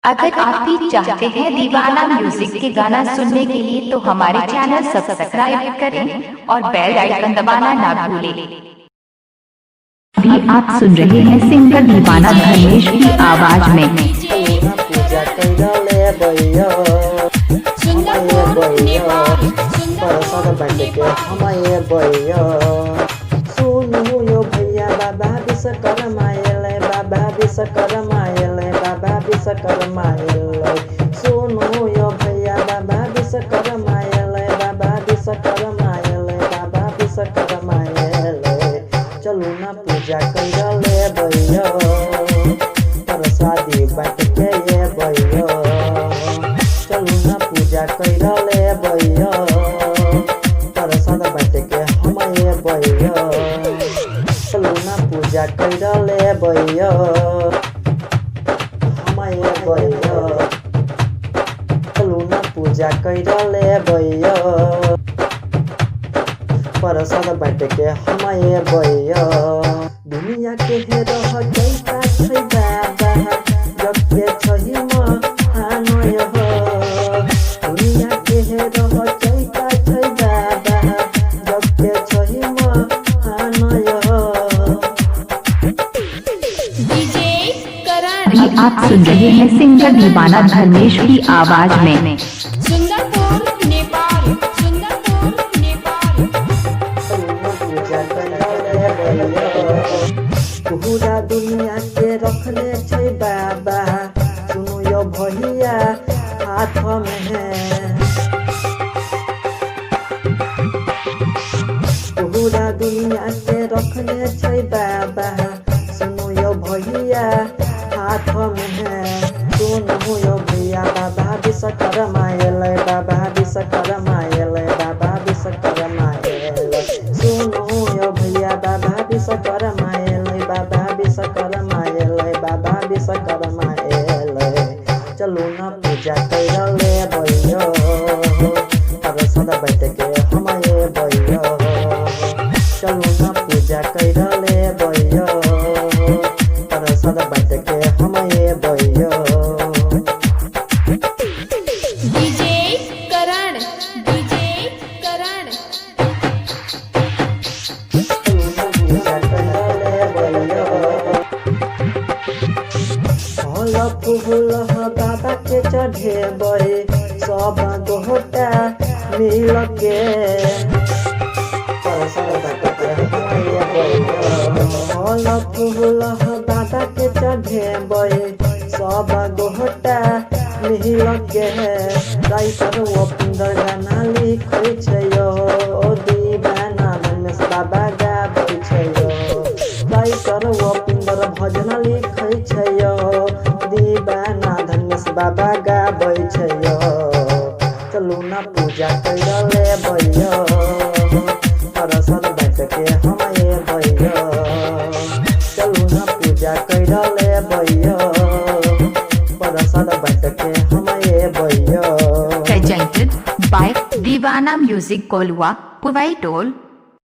अगर आप भी चाहते हैं दीवाना म्यूजिक के गाना सुनने के लिए तो हमारे चैनल सब्सक्राइब करें और बेल आइकन दबाना ना भूलें। अभी आप सुन रहे हैं सिंगर दीवाना धर्मेश की आवाज में। पूजा कैले भैया परसद बंद के हमारे भैया सुनु यो भैया बाबा विश्वकर्मा आएले बाबा विश्वकर्मा आएले बाबा विश्वकर्मा आएले सुनु यो भैया बाबा विश्वकर्मा आएले बाबा विश्वकर्मा आएले बाबा विश्वकर्मा आएले चलू ना पूजा कैले भैया प्रसादी बाट के ये भैया चलू ना पूजा कैले भैया प्रसाद बाट के हमारे भैया चलू ना पूजा कैले भैया हमारे भैया चलू ना पूजा कैले भैया प्रसाद बाट के हमारे भैया दुनिया के हे रह जैसा छै बाबा जग के छहि महानय हो दुनिया के हे रह जैसा छै बाबा जग के छहि महानय हो अभी आप सुन रहे हैं सिंगर दीवाना धर्मेश की आवाज में। पूरा दुनिया के रखले छै बाबा सुनु यो भैया हाथ में है पूरा दुनिया के रखले छै बाबा सुनु यो भैया हाथ में है सुनु यो भैया बाबा विश्वकर्मा आएले बाबा विश्वकर्मा आएले बाबा विश्वकर्मा आएले सुनु यो भैया बाबा विश्वकर्मा आएले बाबा विश्वकर्मा आएले बाबा विश्वकर्मा आएले चलू ना पूजा कैले भैया प्रसाद बाट के हमारे भैया चलू ना पूजा कैले भैया प्रसाद बाट के हमारे भैया फूल बाबा के चढ़े बहे सब गोटा मिल के फूल बाबा के चढ़े बहे सब गोटा मिल के राइटर वो पिंदर गाना लिखे छै यो दीवाना धर्मेश बाबा गाबै छै यो राइटर वो पिंदर भजन लिखे छै यो दीवाना धर्मेश बाबा गाबै छै यो चलू ना पूजा कैले भैया प्रसाद बाट के हमारे भैया चलू ना पूजा कैले भैया प्रसाद बाट के हमारे भैया Presented by Divana Music Kolwa, Kuwait Toll।